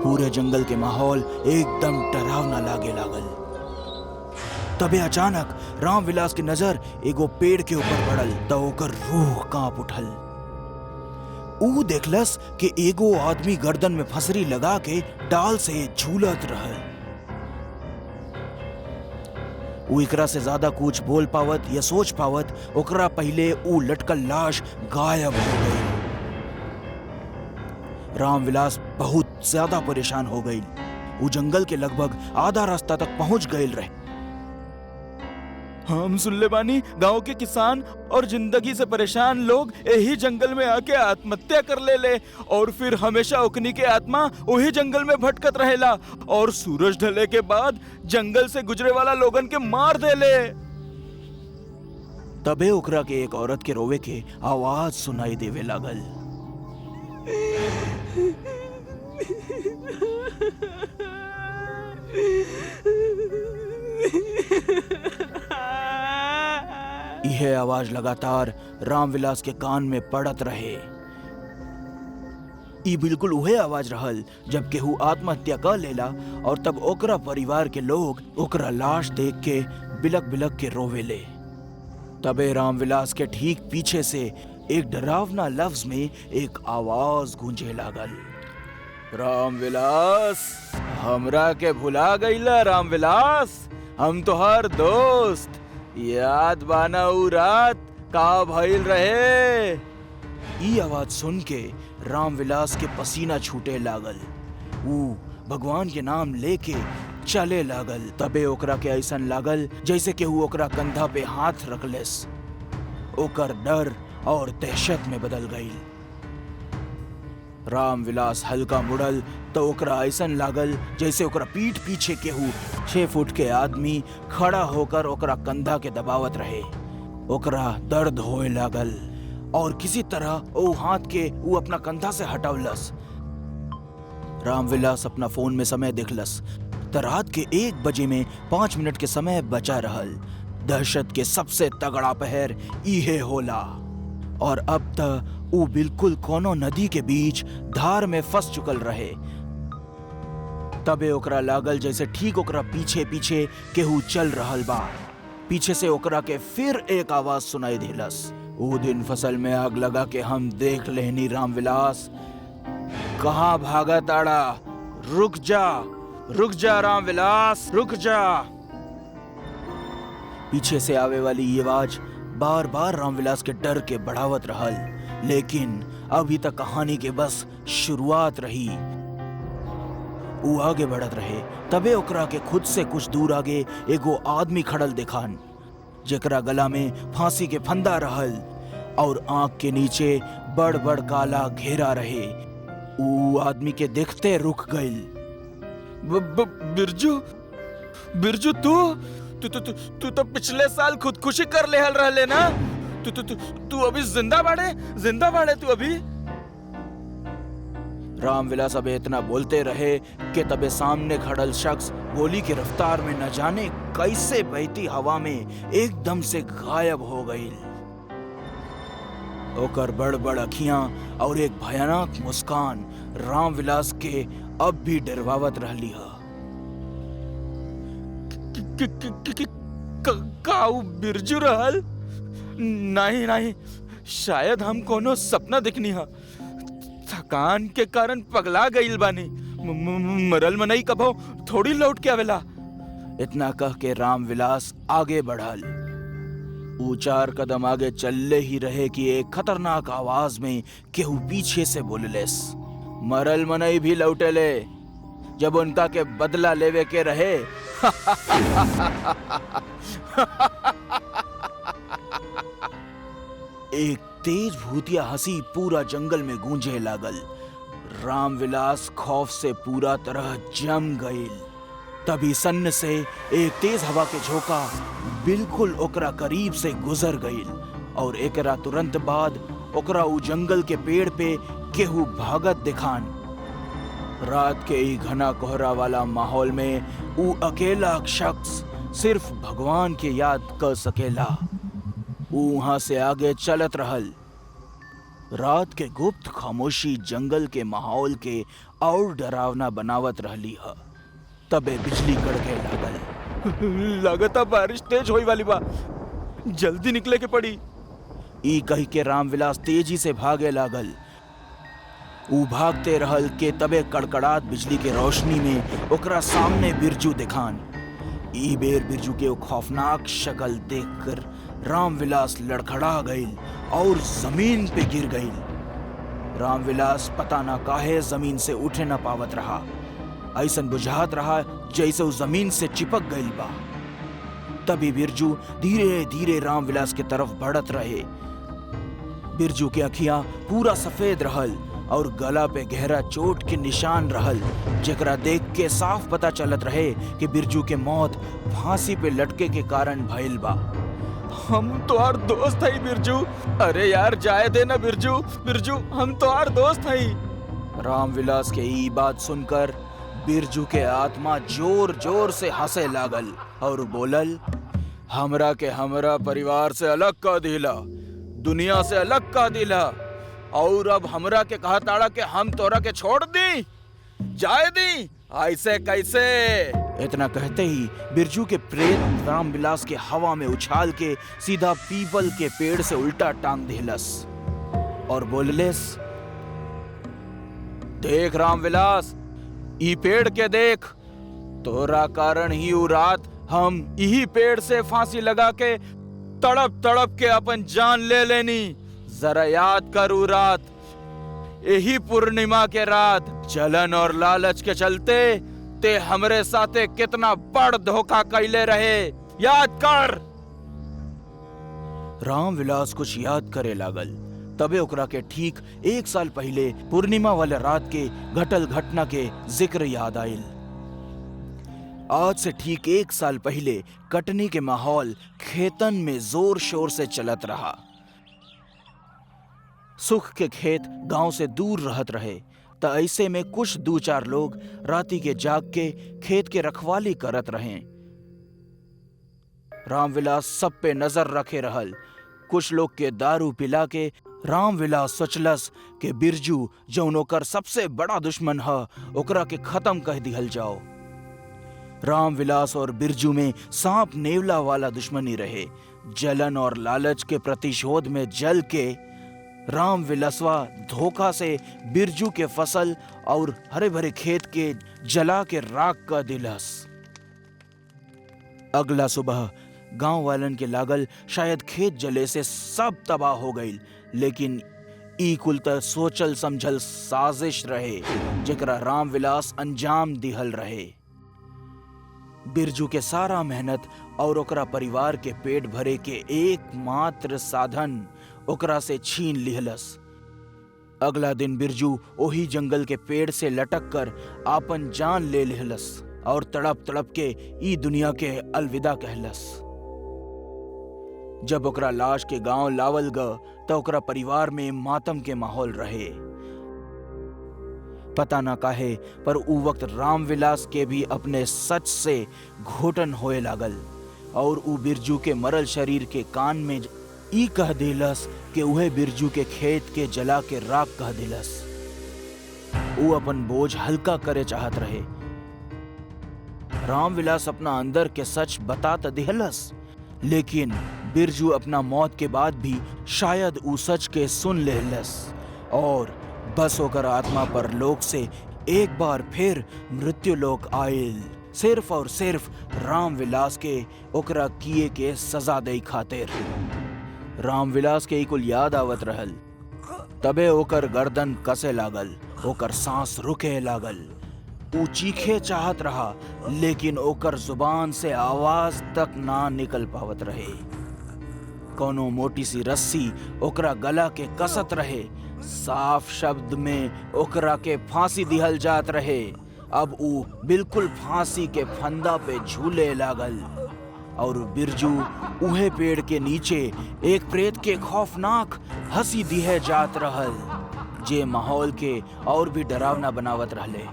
पूरे जंगल के माहौल एकदम डरावना लागे लागल। तबे अचानक रामविलास की नजर एगो पेड़ के ऊपर पड़ल त ओकर रूह कांप उठल। ऊ देखलस कि एगो आदमी गर्दन में फसरी लगा के डाल से झूलत रहल। ऊ एकरा से ज्यादा कुछ बोल पावत या सोच पावत ओकरा पहले ऊ लटकल लाश गायब हो गई। रामविलास बहुत ज्यादा परेशान हो गई। ऊ जंगल के लगभग आधा रास्ता तक पहुंच गए रहे। हम सुनले बानी गांव के किसान और जिंदगी से परेशान लोग यही जंगल में आके आत्महत्या कर ले और फिर हमेशा ओकनी के आत्मा वही जंगल में भटकत रहेला और सूरज ढले के बाद जंगल से गुजरे वाला लोगन के मार देले। तबे ओकरा के एक औरत के रोवे के आवाज सुनाई देवे लागल। यह आवाज लगातार रामविलास के कान में पड़त रहे। ई बिल्कुल वह आवाज रहल जब केहू आत्महत्या कर लेला और तब ओकरा परिवार के लोग ओकरा लाश देख के बिलक बिलक के रोवेले। तबे रामविलास के ठीक पीछे से एक डरावना लफ्ज में एक आवाज गूंजे लागल। रामविलास, हमरा के भुला गईला रामविलास, हम तोहार दोस्त। याद बाना ऊ रात का भइल रहे? ई आवाज सुन के रामविलास के पसीना छूटे लागल। ऊ भगवान के नाम लेके चले लागल। तबे ओकरा के ऐसन लागल जैसे केहू ओकरा कंधा पे हाथ रखलेस। ओकर डर और दहशत में बदल गई। रामविलास हल्का मुड़ल तो ओकरा ऐसन लागल जैसे ओकरा पीठ पीछे केहू 6 फुट के आदमी खड़ा होकर ओकरा कंधा के दबावत रहे। ओकरा दर्द होए लागल और किसी तरह ओ हाथ के ऊ अपना कंधा से हटावलस। रामविलास अपना फोन में समय देखलस त रात के 1 बजे में 5 मिनट के समय बचा रहल। दहशत के सबसे तगड़ा पहर इहे होला और अब तक ऊ बिल्कुल कोनो नदी के बीच धार में फंस चुकल रहे। तबे ओकरा लागल जैसे ठीक ओकरा पीछे पीछे केहू चल रहल बा। पीछे से ओकरा के फिर एक आवाज सुनाई देलस। ऊ दिन फसल में आग लगा के हम देख लेनी रामविलास। कहाँ भागा ताड़ा? रुक जा रामविलास, रुक जा। पीछे से आवे वाली ये आवाज बार बार रामविलास के डर के बढ़ावत रहल, लेकिन अभी तक कहानी के बस शुरुआत रही। वो आगे बढ़त रहे। तबे ओकरा के खुद से कुछ दूर आगे एगो आदमी खड़ल देखान, जेकरा गला में फांसी के फंदा रहल और आंख के नीचे बड़ बड़ काला घेरा रहे। वो आदमी के देखते रुक गइल। बिरजू, तू तो पिछले साल खुदकुशी कर लेहल रहले ना? तू अभी जिंदा बाड़े तू अभी? रामविलास अब इतना बोलते रहे कि तबे सामने खड़ल शख्स गोली की रफ्तार में न जाने कैसे बहती हवा में एकदम से गायब हो गई। ओकर बड़ बड़ अखियां और एक भयानक मुस्कान रामविलास के अब भी डरवावत रहली है। काऊ बिरजू रहल? नहीं, शायद हम कोनो सपना देखनी है। थकान के कारण पगला गईल बानी। मरल मनई कभो थोड़ी लौट के आवेला। इतना कह के रामविलास आगे बढ़ल। वो 4 कदम आगे चलले ही रहे कि एक खतरनाक आवाज में केहू पीछे से बोललेस, मरल मनई भी लौटेले जब उनका के बदला लेवे के रहे। एक तेज भूतिया हंसी पूरा जंगल में गूंजे लागल। रामविलास खौफ से पूरा तरह जम गईल। तभी सन्न से एक तेज हवा के झोंका बिल्कुल ओकरा करीब से गुजर गईल और एकरा तुरंत बाद ओकरा उ जंगल के पेड़ पे केहू भागत दिखान। रात के ई घना कोहरा वाला माहौल में उ अकेला शख्स सिर्फ भगवान के याद कर सकेला। उ वहां से आगे चलत रहल। रात के गुप्त खामोशी जंगल के माहौल के और डरावना बनावत रहली है। तबे बिजली कड़के लागल। लगता बारिश तेज होई वाली बा, जल्दी निकले के पड़ी। ई कही के रामविलास तेजी से भागे लागल। ऊ भागते रहल के तबे कड़कड़ात बिजली के रोशनी में ओकरा सामने बिरजू दिखान। ई बेर बिरजू के खौफनाक शक्ल देखकर रामविलास लड़खड़ा गईल और जमीन पे गिर गईल। रामविलास पता ना काहे जमीन से उठे न पावत रहा। ऐसन बुझात रहा जैसे वो जमीन से चिपक गईल बा। तभी बिरजू धीरे धीरे रामविलास के तरफ बढ़त रहे। बिरजू की अखियां पूरा सफेद रहल और गला पे गहरा चोट के निशान रहल, जेकरा देख के साफ पता चलत रहे कि बिरजू के मौत फांसी पे लटके के कारण भइल बा। हम तोहार दोस्त हई बिरजू। अरे यार जाए दे ना बिरजू, बिरजू हम तोहार दोस्त हई। रामविलास के ई बात सुनकर बिरजू के आत्मा जोर जोर से हंसे लागल और बोलल, हमरा के हमरा परिवार से अलग कर दिला, दुनिया से अलग कर दिला, और अब हमरा के कहा ताड़ा के हम तोरा के छोड़ दी, जाए दी, ऐसे कैसे? इतना कहते ही बिरजू के प्रेत रामविलास के हवा में उछाल के सीधा पीपल के पेड़ से उल्टा टांग दिलस और बोललेस, देख रामविलास, ई पेड़ के देख, तोरा कारण ही उ रात हम यही पेड़ से फांसी लगा के तड़प तड़प के अपन जान ले लेनी। जरा याद कर उ रात, यही पूर्णिमा के रात जलन और लालच के चलते ते हमरे साथे कितना बड़ धोखा कैले रहे, याद कर। रामविलास कुछ याद करे लागल। तबे ओकरा के ठीक 1 साल पहले पूर्णिमा वाले रात के घटल घटना के जिक्र याद आयल। आज से ठीक 1 साल पहले कटनी के माहौल खेतन में जोर शोर से चलत रहा। सुख के खेत गांव से दूर रहत रहे, त ऐसे में कुछ 2-4 लोग राती के जाग के खेत के रखवाली करत रहे। रामविलास सब पे नजर रखे रहल। कुछ लोग के दारू पिला के रामविलास सोचलस के बिरजू जौन ओकर सबसे बड़ा दुश्मन है ओकरा के खत्म कह दिहल जाओ। रामविलास और बिरजू में सांप नेवला वाला दुश्मनी रहे। जलन और लालच के प्रतिशोध में जल के रामविलासवा धोखा से बिरजू के फसल और हरे भरे खेत के जला के राख कर दिलस। अगला सुबह गांव वालन के लागल शायद खेत जले से सब तबाह हो गई, लेकिन ई कुल त सोचल समझल साजिश रहे जेकरा रामविलास अंजाम दिहल रहे। बिरजू के सारा मेहनत और ओकरा परिवार के पेट भरे के एकमात्र साधन ओकरा से छीन लिहलस। अगला दिन बिरजू ओही जंगल के पेड़ से लटक कर आपन जान ले लिहलस और तड़प तड़प के ई दुनिया के अलविदा कहलस। जब ओकरा लाश के गांव लावल ग त ओकरा परिवार में मातम के माहौल रहे। पता ना काहे पर उ वक्त रामविलास के भी अपने सच से घोटन होए लागल और उ बिरजू के मरल शरीर के कान में ई कह दिलस कि उहे बिरजू के खेत के जला के राख कह दिलस। उ अपन बोझ हल्का करे चाहत रहे। रामविलास अपना अंदर के सच बता त दिहलस, लेकिन बिरजू अपना मौत के बाद भी शायद उ सच के सुन लेहलस और बस ओकर आत्मा पर लोक से एक बार फिर मृत्यु लोक आयल। सिर्फ और सिर्फ रामविलास के ओकरा किए के सजा दे खातिर। रामविलास के कुल याद आवत रहल, तबे ओकर गर्दन कसे लागल, ओकर सांस रुके लागल। ऊ चीखे चाहत रहा, लेकिन ओकर जुबान से आवाज तक ना निकल पावत रहे। कोनो मोटी सी रस्सी ओकरा गला के कसत रहे। साफ शब्द में ओकरा के फांसी दिहल जात रहे। अब ऊ बिल्कुल फांसी के फंदा पे झूले लागल और बिरजू उहे पेड़ के नीचे एक प्रेत के खौफनाक हंसी दिहे जात रहल, जे माहौल के और भी डरावना बनावत रहले।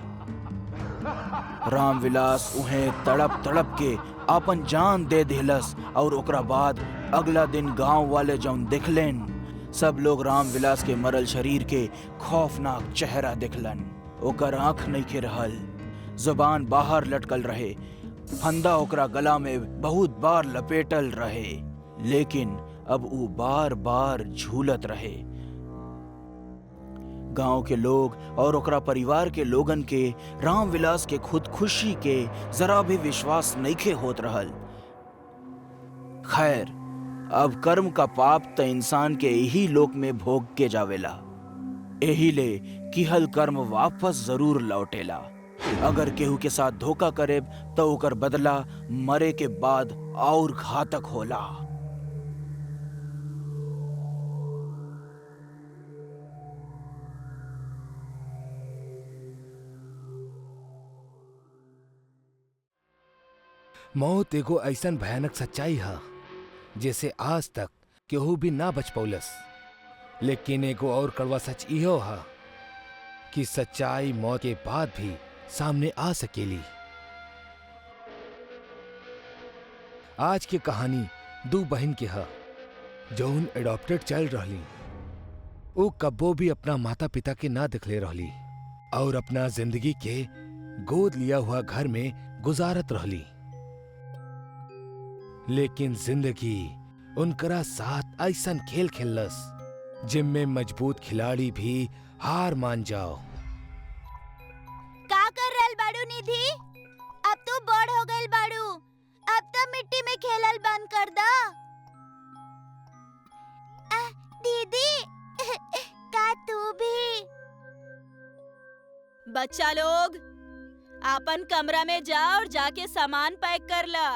रामविलास उहे तड़प तड़प के अपन जान दे दिलस और ओकरा बाद अगला दिन गांव वाले जौन देखलेन, सब लोग रामविलास के मरल शरीर के खौफनाक चेहरा देखलन। ओकर आंख नहीं के रहल, जुबान बाहर लटकल रहे, फंदा ओकरा गला में बहुत बार लपेटल रहे, लेकिन अब वो बार बार झूलत रहे। गांव के लोग और ओकरा परिवार के लोगन के रामविलास के खुदकुशी के जरा भी विश्वास नइखे होत रहल। खैर, अब कर्म का पाप त इंसान के यही लोक में भोग के जावेला। एही ले किहल कर्म वापस जरूर लौटेला। अगर केहू के साथ धोखा करे तो ओकर बदला मरे के बाद और घातक होला। मौत एगो ऐसन भयानक सच्चाई है जैसे आज तक केहू भी ना बच पौलस। लेकिन एगो और कड़वा सच इहो है कि सच्चाई मौत के बाद भी सामने आ सकेली। आज की कहानी दो बहन के है जौन एडॉप्टेड चाइल्ड रहली। वो कब्बो भी अपना माता पिता के ना दिखले रहली और अपना जिंदगी के गोद लिया हुआ घर में गुजारत रहली। लेकिन जिंदगी उनकरा साथ ऐसन खेल खेलस जिनमें मजबूत खिलाड़ी भी हार मान जाओ। का कर रहल बाड़ू निधि? अब तो बड़ हो गइल बाड़ू, अब तो मिट्टी में खेलल बंद कर दा। दीदी का तू भी? बच्चा लोग अपन कमरा में जा और जाके सामान पैक कर ला।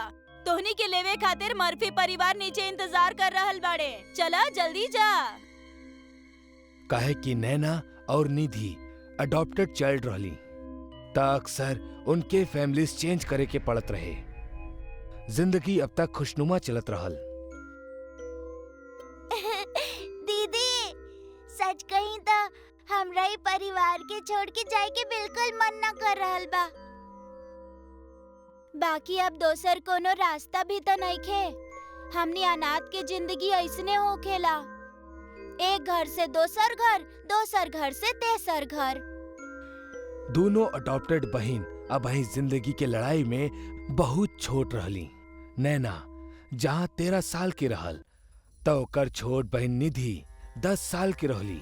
तोहनी के लेवे खातिर मर्फी परिवार नीचे इंतजार कर रहल बाड़े। चला जल्दी जा। काहे कि नैना और निधि अडॉप्टेड चाइल्ड रहली ता अक्सर उनके फैमिलीज चेंज करे के पड़त रहे। जिंदगी अब तक खुशनुमा चलत रहल। दीदी सच कहीं तो हमरा ही परिवार के छोड़ के जाए के बिल्कुल मन न कर रहल बा। बाकी अब दोसर कोनो रास्ता भी तो नहीं खे। हमनी अनाथ के जिंदगी ऐसने होखेला, एक घर से दोसर घर, दोसर घर से तेसर घर। दोनों अडॉप्टेड बहन अब वही जिंदगी के लड़ाई में बहुत छोट रहली। नैना जहाँ 13 साल की रहल तो ओकर छोट बहन निधि 10 साल की रहली।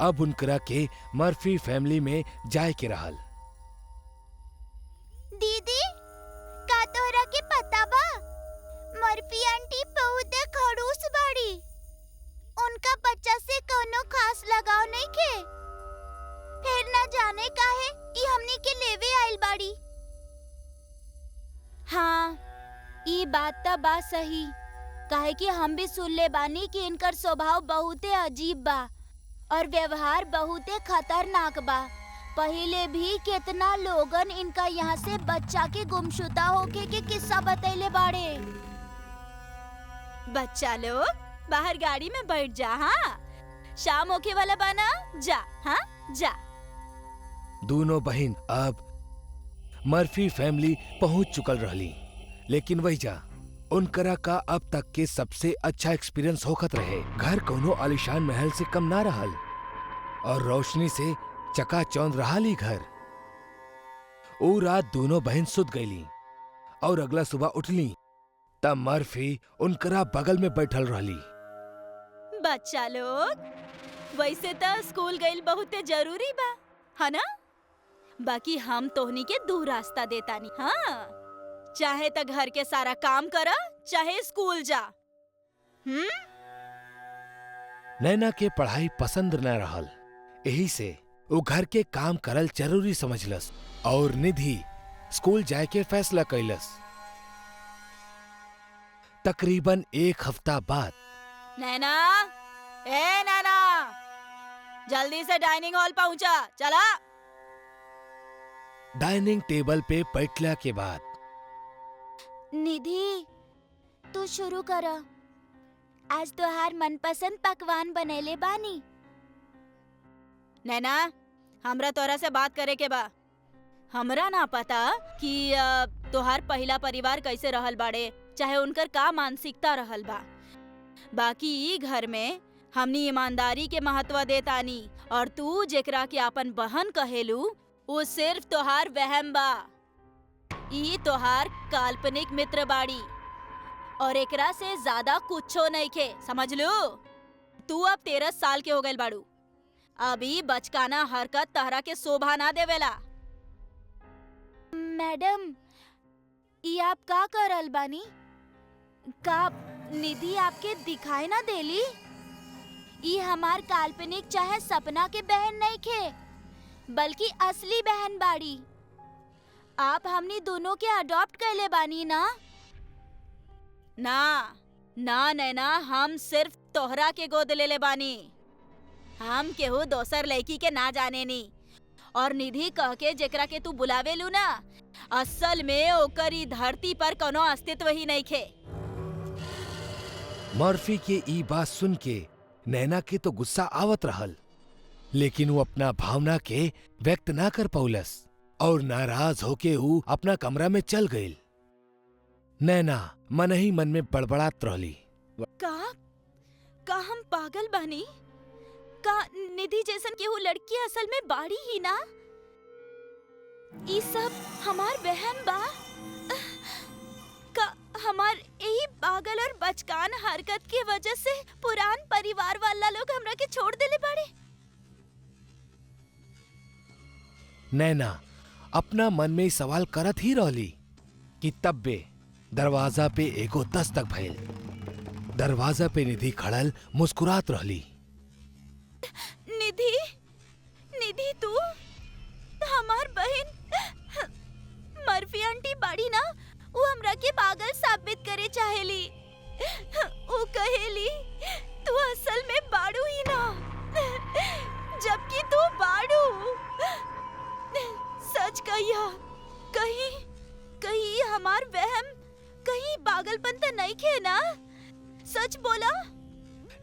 अब उनकरा के मर्फी फैमिली में जाए के रहल। दीदी का तोहरा के पता बा मर्फी आंटी बहुत खड़ूस बाड़ी। उनका बच्चा से कोनो खास लगाव नहीं खे। फिर ना जाने काहे ई हमनी के लेवे आइल बाड़ी। हाँ, ई बात तो बा सही। काहे कि हम भी सुन ले बानी कि इनकर स्वभाव बहुते अजीब बा और व्यवहार बहुते खतरनाक बा। पहले भी कितना लोगन इनका यहाँ से बच्चा के गुमशुदा होके के किस्सा बतैले बाड़े। बच्चा लोग बाहर गाड़ी में बैठ जा। हाँ, शाम होके वाला बना जा। हाँ जा। दोनों बहन अब मर्फी फैमिली पहुंच चुकल रहली। लेकिन वही जा उनकरा का अब तक के सबसे अच्छा एक्सपीरियंस होखत रहे। घर कोनो आलीशान महल से कम ना रहल और रोशनी से चकाचौंध रहाली घर। ओ रात दोनों बहन सुत गईली और अगला सुबह उठली तब मर्फी उनकरा बगल में बैठल रहली। बच्चा लोग वैसे तो स्कूल गइल बहुते जरूरी बा, है ना? बाकी हम तोहनी के दू रास्ता देतानी। हाँ, चाहे त घर के सारा काम करा, चाहे स्कूल जा। नैना के पढ़ाई पसंद न रहल, यही से वो घर के काम करल जरूरी समझलस और निधि स्कूल जाए के फैसला कैलस। तकरीबन 1 हफ्ता बाद नैना, ए नैना, जल्दी से डाइनिंग हॉल पहुंचा, चला। डाइनिंग टेबल पे बैठला के बाद निधि, तू शुरू कर। आज तोहार मनपसंद पकवान बनेले बानी। नैना, हमरा तोरा से बात करे के बा। हमरा ना पता कि तोहार पहला परिवार कैसे रहल बाड़े, चाहे उनकर का मानसिकता रहल बा। बाकी ई घर में हमनी ईमानदारी के महत्व देतानी, और तू जेकरा के अपन बहन कहेलू वो सिर्फ तोहार वहम बा। ई तोहार काल्पनिक मित्र बाड़ी और एकरा से ज्यादा कुछो नहीं खे, समझ लो। तू अब 13 साल के हो गइल बाड़ू। अभी बचकाना हरकत तहरा के शोभा ना देवेला। मैडम, ई आप का करल बानी? का निधि आपके दिखाई ना देली? ई हमार काल्पनिक चाहे सपना के बहन नहीं खे, बल्कि असली बहन बाड़ी। आप हमनी दोनों के अडॉप्ट कैले बानी ना? ना ना नैना, हम सिर्फ तोहरा के गोद ले बानी। हम केहू दोसर लड़की के ना जाने नी। और निधि कह के जेकरा के तू बुलावेलू ना, असल में ओकर ई धरती पर कोनो अस्तित्व ही नहीं खे। मर्फी के ई बात सुन के नैना के तो गुस्सा आवत रहल, लेकिन वो अपना भावना के व्यक्त ना कर पौलस और नाराज होके वो अपना कमरा में चल गई। नैना मन ही मन में बड़बड़ात रहली। का हम पागल बानी? का निधि जैसन केहू लड़की असल में बाड़ी ही ना? ई सब हमार बहन बा। का हमार यही पागल और बचकान हरकत की वजह से पुरान परिवार वाला लोग हमरा के छोड़ देले बाड़े? नैना अपना मन में सवाल करत ही रहली कि तब्बे दरवाजा पे एगो दस्तक भइल। दरवाजा पे निधि खड़ल मुस्कुरात रहली। निधि, निधि तू हमार बहन मर्फी आंटी बाड़ी ना? वो हमरा के पागल साबित करे चाहेली। वो कहेली तू असल में बाड़ू ही ना, जबकि तू बाड़ू। सच कहिया, कहीं हमार वहम, कहीं पागलपन तो नहीं खे ना? सच बोला।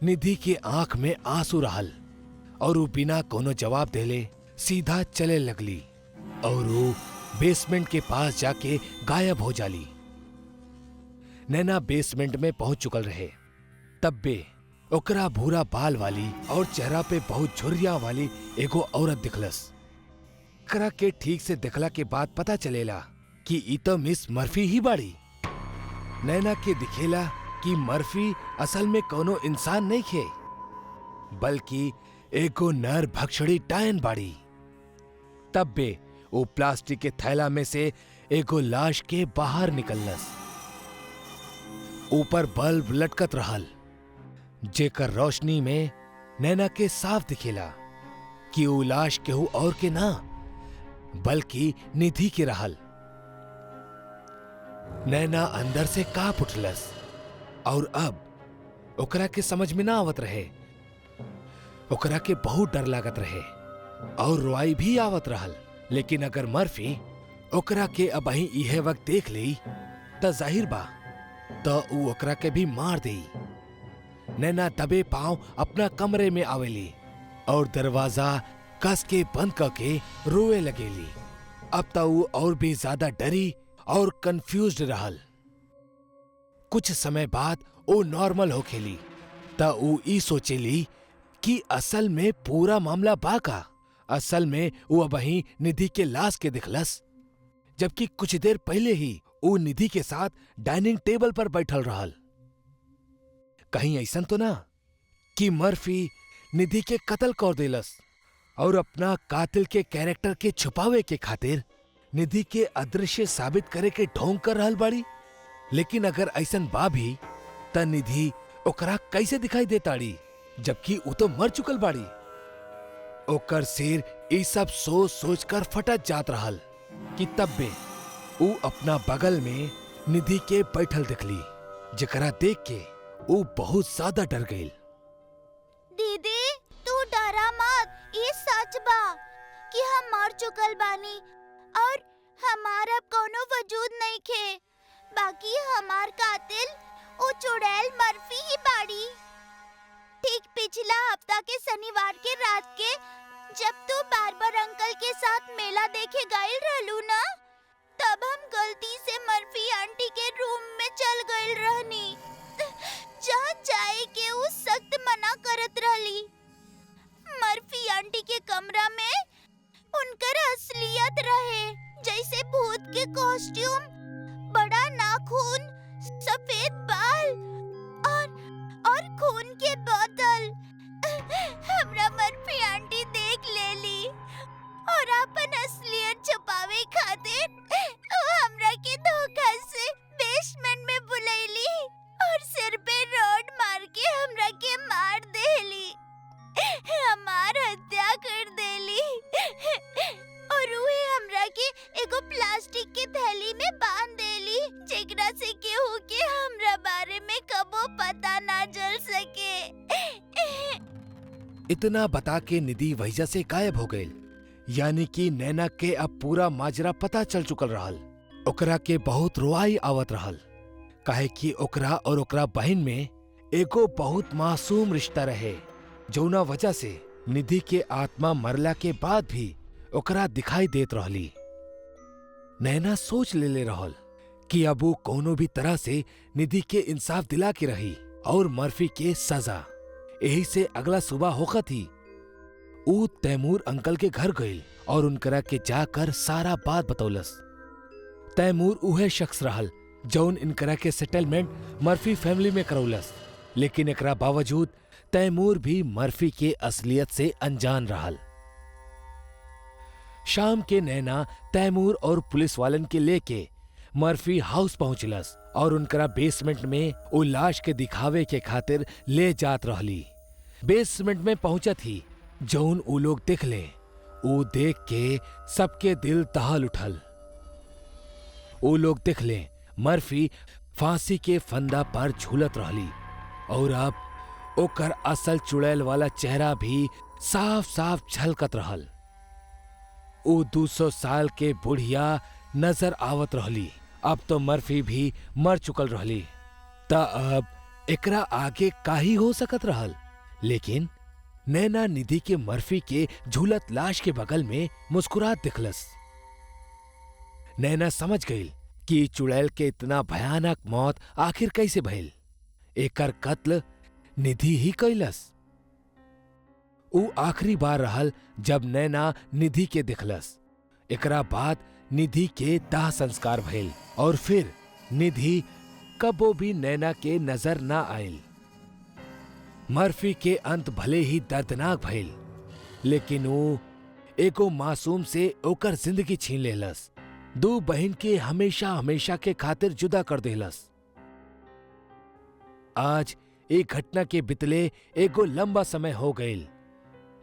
निधि के आंख में आंसू रहल और वो बिना कोनो जवाब देले सीधा चले लगली और वो बेसमेंट के पास जाके गायब हो जाली। नैना बेसमेंट में पहुंच चुकल रहे। तब्बे ओकरा भूरा बाल वाली और चेहरा पे बहुत झुर्रिया वाली एगो औरत दिखलस। ओकरा के ठीक से देखला के बाद पता चलेला कि ई तो मिस मर्फी ही बाड़ी। नैना के दिखेला कि मर्फी असल में कोनो इंसान नहीं खे, बल्कि एगो नर भक्षणी डायन बाड़ी। तब्बे वो प्लास्टिक के थैला में से एगो लाश के बाहर निकलनस। ऊपर बल्ब लटकत रहल, जेकर रोशनी में नैना के साफ दिखेला कि वो लाश केहू और के ना, बल्कि निधि के रहल। नैना अंदर से कांप उठलस और अब ओकरा के समझ में ना आवत रहे। ओकरा के बहुत डर लागत रहे और रुआई भी आवत रहल। लेकिन अगर मर्फी ओकरा के अबही इहे वक्त देख ली त जाहिर बा त ऊ ओकरा के भी मार देई। नैना दबे पांव अपना कमरे में आवेली और दरवाजा कस के बंद करके रोए लगेली। अब त ऊ और भी ज्यादा डरी और कंफ्यूज्ड रहल। कुछ समय बाद वो नॉर्मल होखेली त ऊ ई सोचेली कि असल में पूरा मामला बा का। असल में वो अबही निधि के लाश के दिखलस, जबकि कुछ देर पहले ही वो निधि के साथ डाइनिंग टेबल पर बैठल रहल। कहीं ऐसन तो ना कि मर्फी निधि के कत्ल कर देलस और अपना कातिल के कैरेक्टर के छुपावे के खातिर निधि के अदृश्य साबित करे के ढोंग कर रहल बाड़ी। लेकिन अगर ऐसन बा भी त निधि ओकरा कैसे दिखाई देताड़ी जबकि उ तो मर चुकल बाड़ी। ओकर सिर ई सब सोच सोच कर फटत जात रहल कि तब में उ अपना बगल में निधि के बैठल दिखली, जेकरा देख के उ बहुत ज्यादा डर गई। दीदी तू डरा मत, ये सच बा कि हम मर चुकल बानी और हमारा कोनो वजूद नहीं खे। बाकी हमार कातिल ओ चुड़ैल मर्फी ही बाड़ी। ठीक पिछला हफ्ता के शनिवार के रात के जब तू बार्बर अंकल के साथ मेला देखे गइल रहलू ना, तब हम गलती से मर्फी आंटी के रूम में चल गइल रहनी, जहाँ जाए के उ सख्त मना करत रहली। मर्फी आंटी के कमरा में उनकर असलियत रहे, जैसे भूत के कॉस्ट्यूम, बड़ा नाखून, सफेद बाल और खून के बोतल। हमरा मर्फी आंटी देख लेली और अपन असलियत छुपावे खातिर हमरा के धोखा से बेसमेंट में बुलैली और सिर पे रोड मार के हमरा के मार देली, हमार हत्या कर देली और उहे हमरा के एगो प्लास्टिक के थैली में बांध देली, जेकरा से केहू के हमरा बारे में कबो पता ना चल सके। इतना बता के निधि वहीजा से गायब हो गई। यानी कि नैना के अब पूरा माजरा पता चल चुकल रहल। ओकरा के बहुत रोआई आवत रहल, काहे कि ओकरा और ओकरा बहन में एगो बहुत मासूम रिश्ता रहे, जौना वजह से निधि के आत्मा मरला के बाद भी ओकरा दिखाई देत रहली। नैना सोच ले रहल कि अब वो कोनो भी तरह से निधि के इंसाफ दिला के रही और मर्फी के सजा। यही से अगला सुबह होखत ही ऊ तैमूर अंकल के घर गई और उनकरा के जाकर सारा बात बतौलस। तैमूर उहे शख्स रहल जौन इनकरा के सेटलमेंट मर्फी फैमिली में करौलस, लेकिन एकरा बावजूद तैमूर भी मर्फी के असलियत से अनजान रहल। शाम के नैना तैमूर और पुलिस वालन के लेके मर्फी हाउस पहुंचलस और उनकरा बेसमेंट में वो लाश के दिखावे के खातिर ले जात रहली। बेसमेंट में पहुंचत ही जौन उ लोग देखले, उ देख के सबके दिल दहल उठल। उ लोग देखले मर्फी फांसी के फंदा पर झूलत रहली और अब ओकर असल चुड़ैल वाला चेहरा भी साफ साफ झलकत रहल। उ 200 साल के बुढ़िया नजर आवत रहली। अब तो मर्फी भी मर चुकल रहली, त अब एकरा आगे काही हो सकत रहल। लेकिन नैना निधि के मर्फी के झूलत लाश के बगल में मुस्कुरात दिखलस। नैना समझ गई कि चुड़ैल के इतना भयानक मौत आखिर कैसे भइल। एकर कत्ल निधि ही कैलस। उ आखिरी बार रहल जब नैना निधि के दिखलस। एकरा बाद निधि के दाह संस्कार भइल और फिर निधि कबो भी नैना के नजर ना आयल। मर्फी के अंत भले ही दर्दनाक भइल, लेकिन वो एगो मासूम से ओकर जिंदगी छीन लेलस। 2 बहन के हमेशा हमेशा के खातिर जुदा कर देलस। आज एक घटना के बितले एगो लंबा समय हो गईल,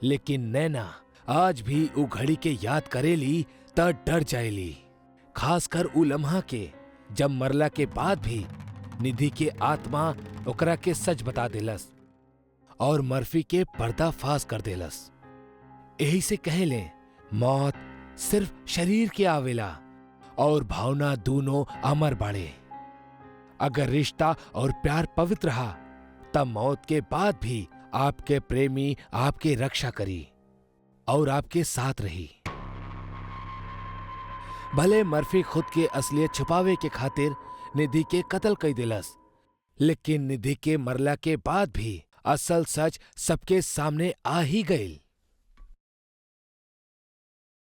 लेकिन नैना आज भी उ घड़ी के याद करेली त डर जाएली। खासकर उ लम्हा के जब मरला के बाद भी निधि के आत्मा ओकरा के सच बता देलस और मर्फी के पर्दाफाश कर देलस। यही से कहेले मौत सिर्फ शरीर के आवेला और भावना दोनों अमर बाड़े। अगर रिश्ता और प्यार पवित्र रहा तब मौत के बाद भी आपके प्रेमी आपके रक्षा करी और आपके साथ रही। भले मर्फी खुद के असलियत छुपावे के खातिर निधि के कत्ल कई दिलस, लेकिन निधि के मरला के बाद भी असल सच सबके सामने आ ही गई।